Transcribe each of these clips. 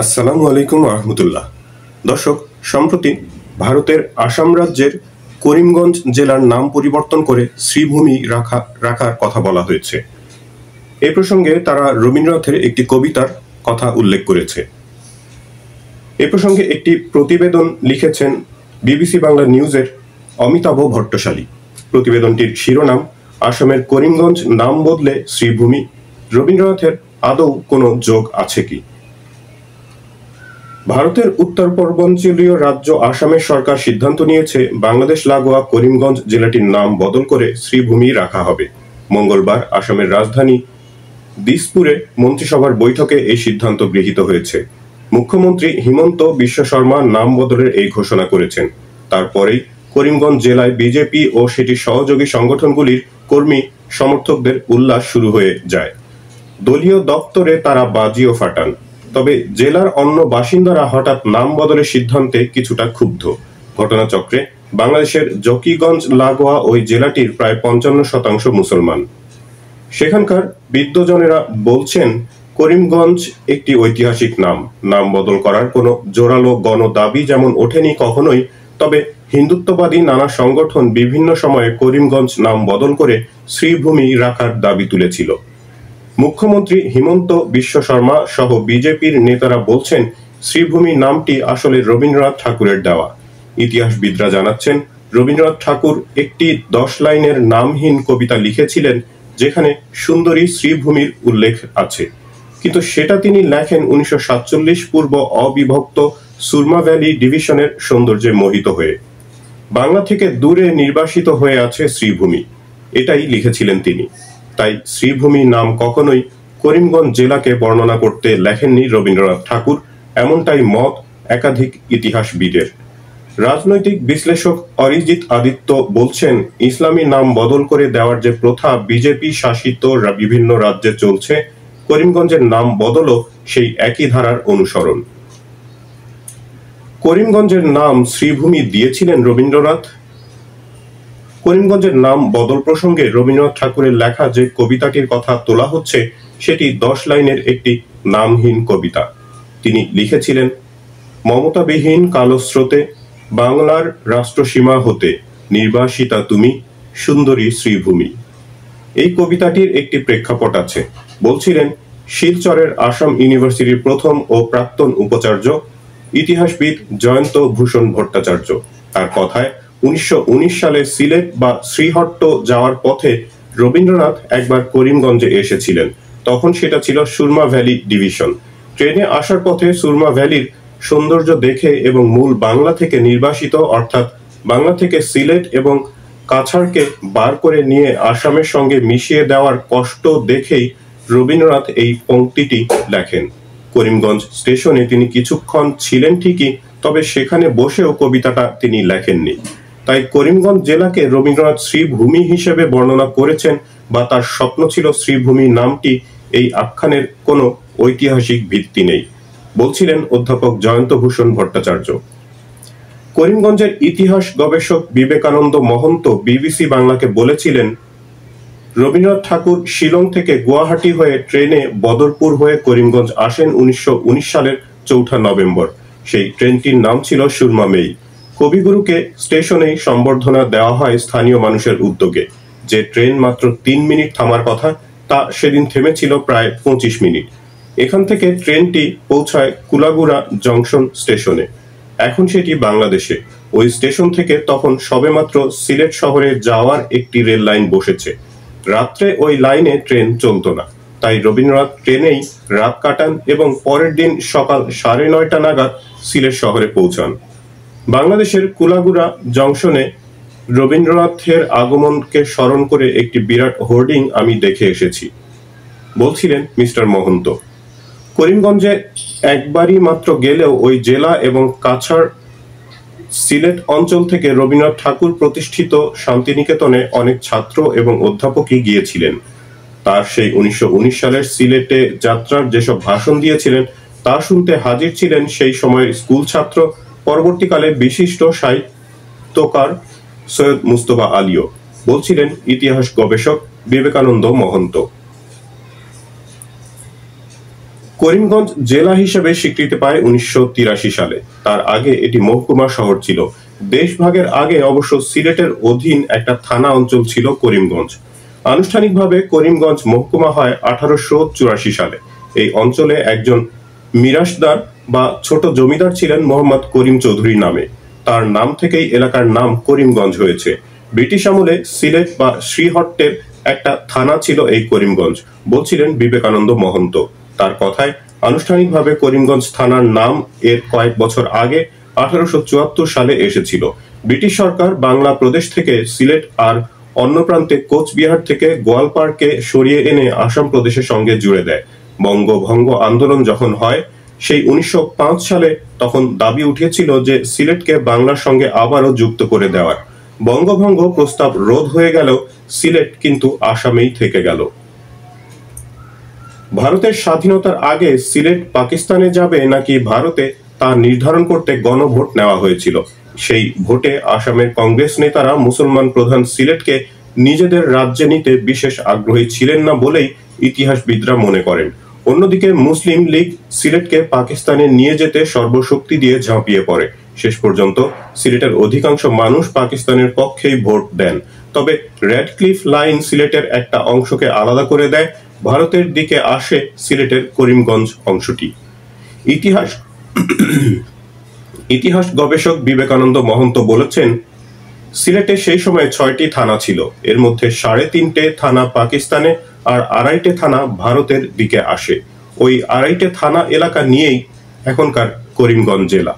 আসসালামু আলাইকুম রহমতুল্লাহ। দর্শক, সম্প্রতি ভারতের আসাম রাজ্যের করিমগঞ্জ জেলার নাম পরিবর্তন করে শ্রীভূমি রাখার কথা বলা হয়েছে। এ প্রসঙ্গে তারা রবীন্দ্রনাথের একটি কবিতার কথা উল্লেখ করেছে। এ প্রসঙ্গে একটি প্রতিবেদন লিখেছেন বিবিসি বাংলা নিউজের অমিতাভ ভট্টশালী। প্রতিবেদনটির শিরোনাম, আসামের করিমগঞ্জ নাম বদলে শ্রীভূমি, রবীন্দ্রনাথের আদৌ কোনো যোগ আছে কি? ভারতের উত্তর পূর্বাঞ্চলীয় রাজ্য আসামের সরকার সিদ্ধান্ত নিয়েছে বাংলাদেশ লাগোয়া করিমগঞ্জ জেলাটির নাম বদল করে শ্রীভূমি রাখা হবে। মঙ্গলবার আসামের রাজধানী দিসপুরে মন্ত্রিসভার বৈঠকে এই সিদ্ধান্ত গৃহীত হয়েছে। মুখ্যমন্ত্রী হিমন্ত বিশ্ব শর্মা নাম বদলের এই ঘোষণা করেছেন। তারপরেই করিমগঞ্জ জেলায় বিজেপি ও সেটির সহযোগী সংগঠনগুলির কর্মী সমর্থকদের উল্লাস শুরু হয়ে যায়। দলীয় দপ্তরে তারা বাজিও ফাটান। তবে জেলার অন্য বাসিন্দারা হঠাৎ নাম বদলের সিদ্ধান্তে কিছুটা ক্ষুব্ধ। ঘটনাচক্রে বাংলাদেশের জকিগঞ্জ লাগোয়া ওই জেলাটির প্রায় 55% মুসলমান। সেখানকার বিদ্বজনেরা বলছেন, করিমগঞ্জ একটি ঐতিহাসিক নাম বদল করার কোনো জোরালো গণ দাবি যেমন ওঠেনি কখনোই, তবে হিন্দুত্ববাদী নানা সংগঠন বিভিন্ন সময়ে করিমগঞ্জ নাম বদল করে শ্রীভূমি রাখার দাবি তুলেছিল। মুখ্যমন্ত্রী হিমন্ত বিশ্ব শর্মা সহ বিজেপির নেতারা বলছেন, শ্রীভূমি নামটি আসলে রবীন্দ্রনাথ ঠাকুরের দেওয়া। ইতিহাসবিদরা জানাচ্ছেন, রবীন্দ্রনাথ ঠাকুর একটি 10 লাইনের নামহীন কবিতা লিখেছিলেন, যেখানে সুন্দরী শ্রীভূমির উল্লেখ আছে, কিন্তু সেটা তিনি লেখেন 1947 পূর্ব অবিভক্ত সুরমা ভ্যালি ডিভিশনের সৌন্দর্যে মোহিত হয়ে। বাংলা থেকে দূরে নির্বাসিত হয়ে আছে শ্রীভূমি, এটাই লিখেছিলেন তিনি। তাই শ্রীভূমি নাম কখনোই করিমগঞ্জ জেলাকে বর্ণনা করতে লেখেননি রবীন্দ্রনাথ ঠাকুর, এমনটাই মত একাধিক ইতিহাসবিদের। রাজনৈতিক বিশ্লেষক অরিজিৎ আদিত্য বলছেন, ইসলামী নাম বদল করে দেওয়ার যে প্রথা বিজেপি শাসিত বিভিন্ন রাজ্যে চলছে, করিমগঞ্জের নাম বদলও সেই একই ধারার অনুসরণ। করিমগঞ্জের নাম শ্রীভূমি দিয়েছিলেন রবীন্দ্রনাথ। করিমগঞ্জের নাম বদল প্রসঙ্গে রবীন্দ্রনাথ ঠাকুরের লেখা যে কবিতাটির কথা তোলা হচ্ছে, সেটি 10 লাইনের একটি নামহীন কবিতা। তিনি লিখেছিলেন, মমতাবিহীন কালো স্রোতে বাংলার রাষ্ট্রসীমা হতে নির্বাসিতা তুমি সুন্দরী শ্রীভূমি। এই কবিতাটির একটি প্রেক্ষাপট আছে। বলছিলেন শিলচরের আসাম ইউনিভার্সিটির প্রথম ও প্রাক্তন উপাচার্য ইতিহাসবিদ জয়ন্ত ভূষণ ভট্টাচার্য। তার কথায় 1919 সালে সিলেট বা শ্রীহট্ট যাওয়ার পথে রবীন্দ্রনাথ একবার করিমগঞ্জে এসেছিলেন। তখন সেটা ছিল সুরমা ভ্যালি ডিভিশন। ট্রেনে আসার পথে সুরমা ভ্যালির সৌন্দর্য দেখে এবং মূল বাংলা থেকে নির্বাসিত অর্থাৎ বাংলা থেকে সিলেট এবং কাছাড়কে বার করে নিয়ে আসামের সঙ্গে মিশিয়ে দেওয়ার কষ্ট দেখেই রবীন্দ্রনাথ এই পংক্তিটি লেখেন। করিমগঞ্জ স্টেশনে তিনি কিছুক্ষণ ছিলেন ঠিকই, তবে সেখানে বসেও কবিতাটা তিনি লেখেননি। তাই করিমগঞ্জ জেলাকে রবীন্দ্রনাথ শ্রীভূমি হিসেবে বর্ণনা করেছেন বা তার স্বপ্ন ছিল শ্রীভূমি নামটি, এই আখ্যানের কোনো ঐতিহাসিক ভিত্তি নেই, বলছিলেন অধ্যাপক জয়ন্ত ভূষণ ভট্টাচার্য। করিমগঞ্জের ইতিহাস গবেষক বিবেকানন্দ মহন্ত বিবিসি বাংলাকে বলেছিলেন, রবীন্দ্রনাথ ঠাকুর শিলং থেকে গুয়াহাটি হয়ে ট্রেনে বদরপুর হয়ে করিমগঞ্জ আসেন 1919 সালের 4 নভেম্বর। সেই ট্রেনটির নাম ছিল সুরমা মেইল। কবিগুরুকে স্টেশনেই সম্বর্ধনা দেওয়া হয় স্থানীয় মানুষের উদ্যোগে। যে ট্রেন মাত্র 3 মিনিট থামার কথা, তা সেদিন থেমেছিল প্রায় 25 মিনিট। এখান থেকে ট্রেনটি পৌঁছায় কুলাগুড়া জংশন স্টেশনে। এখন সেটি বাংলাদেশে। ওই স্টেশন থেকে তখন সবেমাত্র সিলেট শহরে যাওয়ার একটি রেল লাইন বসেছে। রাত্রে ওই লাইনে ট্রেন চলত না, তাই রবীন্দ্রনাথ ট্রেনেই রাত কাটান এবং পরের দিন সকাল 9:30 নাগাদ সিলেট শহরে পৌঁছান। বাংলাদেশের কুলাগুড়া জংশনে রবীন্দ্রনাথের আগমনকে স্মরণ করে একটি বিরাট হোর্ডিং আমি দেখে এসেছি, বলছিলেন মিস্টার মহন্ত। করিমগঞ্জে একবারই মাত্র গেলেও ওই জেলা এবং কাছাড় সিলেট অঞ্চল থেকে রবীন্দ্রনাথ ঠাকুর প্রতিষ্ঠিত শান্তিনিকেতনে অনেক ছাত্র এবং অধ্যাপকই গিয়েছিলেন। তার সেই 1919 সালের সিলেটে যাত্রার যেসব ভাষণ দিয়েছিলেন, তা শুনতে হাজির ছিলেন সেই সময়ের স্কুল ছাত্র, পরবর্তীকালে বিশিষ্ট সাহিত্যকার সৈয়দ মুস্তফা আলীও, বলছিলেন ইতিহাস গবেষক বিবেকানন্দ মহন্ত। করিমগঞ্জ জেলা হিসেবে স্বীকৃতি পায় 1983 সালে। তার আগে এটি মহকুমা শহর ছিল। দেশভাগের আগে অবশ্য সিলেটের অধীন একটা থানা অঞ্চল ছিল করিমগঞ্জ। আনুষ্ঠানিকভাবে করিমগঞ্জ মহকুমা হয় 1884 সালে। এই অঞ্চলে একজন মিরাশদার বা ছোট জমিদার ছিলেন মোহাম্মদ করিম চৌধুরী নামে। তার নাম থেকেই এলাকার নাম করিমগঞ্জ হয়েছে। ব্রিটিশ আমলে সিলেট বা শ্রীহট্টের একটা থানা ছিল এই করিমগঞ্জ, বলছিলেন বিবেকানন্দ মহন্ত। তার কথায় আনুষ্ঠানিকভাবে করিমগঞ্জ থানার নাম এর কয়েক বছর আগে 1874 সালে এসেছিল। ব্রিটিশ সরকার বাংলা প্রদেশ থেকে সিলেট আর অন্য প্রান্তে কোচবিহার থেকে গোয়ালপাড়কে সরিয়ে এনে আসাম প্রদেশের সঙ্গে জুড়ে দেয়। বঙ্গভঙ্গ আন্দোলন যখন হয় সেই 1905 সালে, তখন দাবি উঠেছিল যে সিলেটকে বাংলার সঙ্গে আবারও যুক্ত করে দেওয়ার। বঙ্গভঙ্গ প্রস্তাব রোধ হয়ে গেলেও সিলেট কিন্তু আসামেই থেকে গেল। ভারতের স্বাধীনতার আগে সিলেট পাকিস্তানে যাবে নাকি ভারতে তা নির্ধারণ করতে গণভোট নেওয়া হয়েছিল। সেই ভোটে আসামের কংগ্রেস নেতারা মুসলমান প্রধান সিলেটকে নিজেদের রাজ্যে নিতে বিশেষ আগ্রহী ছিলেন না বলেই ইতিহাসবিদরা মনে করেন। অন্যদিকে মুসলিম লীগ সিলেটকে পাকিস্তানে নিয়ে যেতে সর্বশক্তি দিয়ে ঝাঁপিয়ে পড়ে। শেষ পর্যন্ত সিলেটের অধিকাংশ মানুষ পাকিস্তানের পক্ষেই ভোট দেন। তবে রেডক্লিফ লাইন সিলেটের একটা অংশকে আলাদা করে দেয়। ভারতের দিকে আসে সিলেটের করিমগঞ্জ অংশটি। ইতিহাস গবেষক বিবেকানন্দ মহন্ত বলেছেন, সিলেটে সেই সময় 6টি থানা ছিল। এর মধ্যে 3.5টে থানা পাকিস্তানে আর 2.5টে থানা ভারতের দিকে আসে। ওই 2.5টে থানা এলাকা নিয়েই এখনকার করিমগঞ্জ জেলা।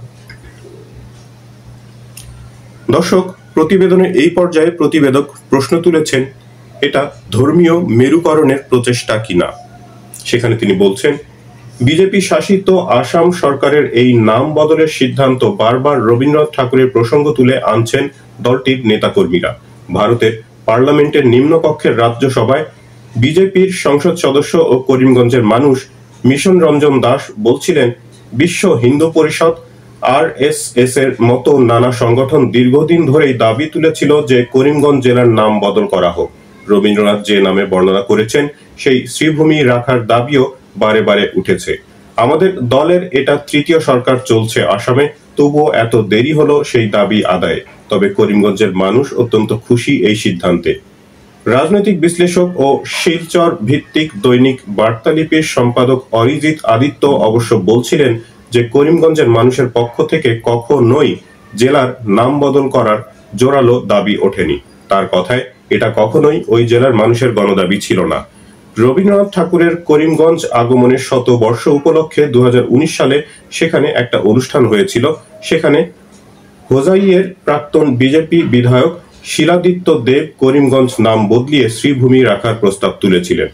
দর্শক, প্রতিবেদনের এই পর্যায়ে প্রতিবেদক প্রশ্ন তুলেছেন, এটা ধর্মীয় মেরুকরণের প্রচেষ্টা কিনা। সেখানে তিনি বলছেন, বিজেপি শাসিত আসাম সরকারের এই নাম বদলের সিদ্ধান্ত বারবার রবীন্দ্রনাথ ঠাকুরের প্রসঙ্গ তুলে আনছেন দলটির নেতাকর্মীরা। ভারতের পার্লামেন্টের নিম্নকক্ষের রাজ্যসভায় বিজেপির সংসদ সদস্য ও করিমগঞ্জের মানুষ মিশন রঞ্জন দাস বলছিলেন, বিশ্ব হিন্দু পরিষদ RSS এর মতো নানা সংগঠন দীর্ঘদিন ধরেই দাবি তুলেছিল যে করিমগঞ্জ জেলার নাম বদল করা হোক। রবীন্দ্রনাথ যে নামে বর্ণনা করেছেন সেই শ্রীভূমি রাখার দাবিও বারে বারে উঠেছে। আমাদের দলের এটা 3য় সরকার চলছে আসামে, তবুও এত দেরি হলো সেই দাবি আদায়ে। তবে করিমগঞ্জের মানুষ অত্যন্ত খুশি এই সিদ্ধান্তে। রাজনৈতিক বিশ্লেষক ও শিলচর ভিত্তিক দৈনিক বার্তালিপির সম্পাদক অরিজিৎ আদিত্য অবশ্য বলছিলেন যে করিমগঞ্জের মানুষের পক্ষ থেকে কখনোই জেলার নাম বদল করার জোরালো দাবি ওঠেনি। তার কথায় এটা কখনোই ওই জেলার মানুষের গণদাবি ছিল না। রবীন্দ্রনাথ ঠাকুরের করিমগঞ্জ আগমনের 100 বর্ষ উপলক্ষে 2019 সালে সেখানে একটা অনুষ্ঠান হয়েছিল। সেখানে হোজাইয়ের প্রাক্তন বিজেপি বিধায়ক শিলাদিত্য দেব করিমগঞ্জ নাম বদলিয়ে শ্রীভূমি রাখার প্রস্তাব তুলেছিলেন।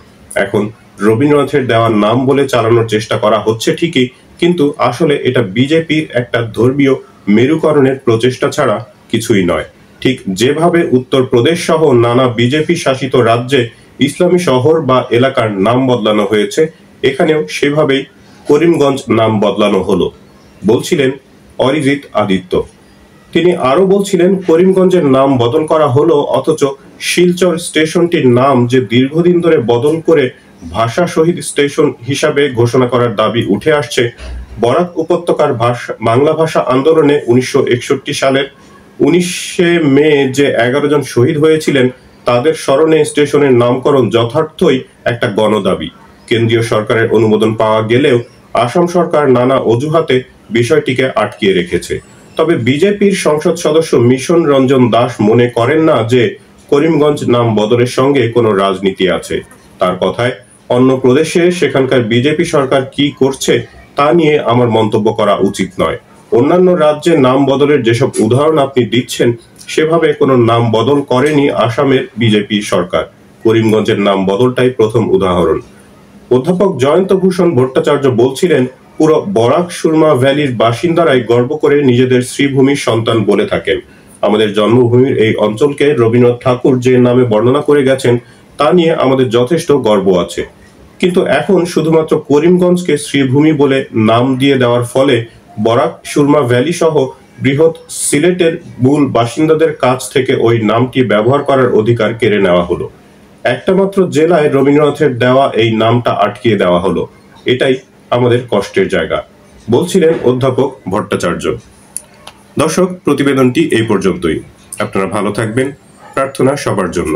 এখন রবীন্দ্রনাথের দেওয়া নাম বলে চালানোর চেষ্টা করা হচ্ছে ঠিকই, কিন্তু আসলে এটা বিজেপির একটা ধর্মীয় মেরুকরণের প্রচেষ্টা ছাড়া কিছুই নয়। ঠিক যেভাবে উত্তরপ্রদেশ সহ নানা বিজেপি শাসিত রাজ্যে ইসলামী শহর বা এলাকার নাম বদলানো হয়েছে, এখানেও সেভাবেই করিমগঞ্জ নাম বদলানো হলো, বলছিলেন অরিজিৎ আদিত্য। তিনি আরো বলছিলেন, করিমগঞ্জের নাম বদল করা হলো, অথচ শিলচর স্টেশনটির নাম যে দীর্ঘদিন ধরে বদল করে ভাষা শহীদ স্টেশন হিসাবে ঘোষণা করার দাবি উঠে আসছে। বরাক উপত্যকার বাংলা ভাষা আন্দোলনে 1961 সালের 19শে মে যে 11 জন শহীদ হয়েছিলেন, তাদের স্মরণে স্টেশনের নামকরণ যথার্থই একটা গণদাবি। কেন্দ্রীয় সরকারের অনুমোদন পাওয়া গেলেও আসাম সরকার নানা অজুহাতে বিষয়টিকে আটকিয়ে রেখেছে। তবে বিজেপির সংসদ সদস্য মিশন রঞ্জন দাস মনে করেন না যে করিমগঞ্জ নাম বদলের সঙ্গে কোনো রাজনীতি আছে। তার কথায়, অন্য প্রদেশে সেখানকার বিজেপি সরকার কি করছে তা নিয়ে আমার মন্তব্য করা উচিত নয়। অন্যান্য রাজ্যে নাম বদলের যেসব উদাহরণ আপনি দিচ্ছেন, সেভাবে কোনো নাম বদল করেনি আসামের বিজেপি সরকার। করিমগঞ্জের নাম বদলটাই প্রথম উদাহরণ। অধ্যাপক জয়ন্ত ভূষণ ভট্টাচার্য বলছিলেন, পুরো বরাক সুরমা ভ্যালির বাসিন্দারাই গর্ব করে নিজেদের শ্রীভূমির সন্তান বলে থাকেন। আমাদের জন্মভূমির এই অঞ্চলকে রবীন্দ্রনাথ ঠাকুর যে নামে বর্ণনা করে গেছেন তা নিয়ে আমাদের যথেষ্ট গর্ব আছে। কিন্তু এখন শুধুমাত্র করিমগঞ্জকে শ্রীভূমি বলে নাম দিয়ে দেওয়ার ফলে বরাক সুরমা ভ্যালি সহ বৃহৎ সিলেটের মূল বাসিন্দাদের কাছ থেকে ওই নামটি ব্যবহার করার অধিকার কেড়ে নেওয়া হলো। একটা মাত্র জেলায় রবীন্দ্রনাথের দেওয়া এই নামটা আটকিয়ে দেওয়া হলো। এটাই আমাদের কষ্টের জায়গা, বলছিলেন অধ্যাপক ভট্টাচার্য। দর্শক, প্রতিবেদনটি এই পর্যন্তই। আপনারা ভালো থাকবেন, প্রার্থনা সবার জন্য।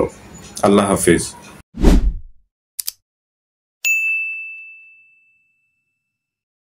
আল্লাহ হাফিজ।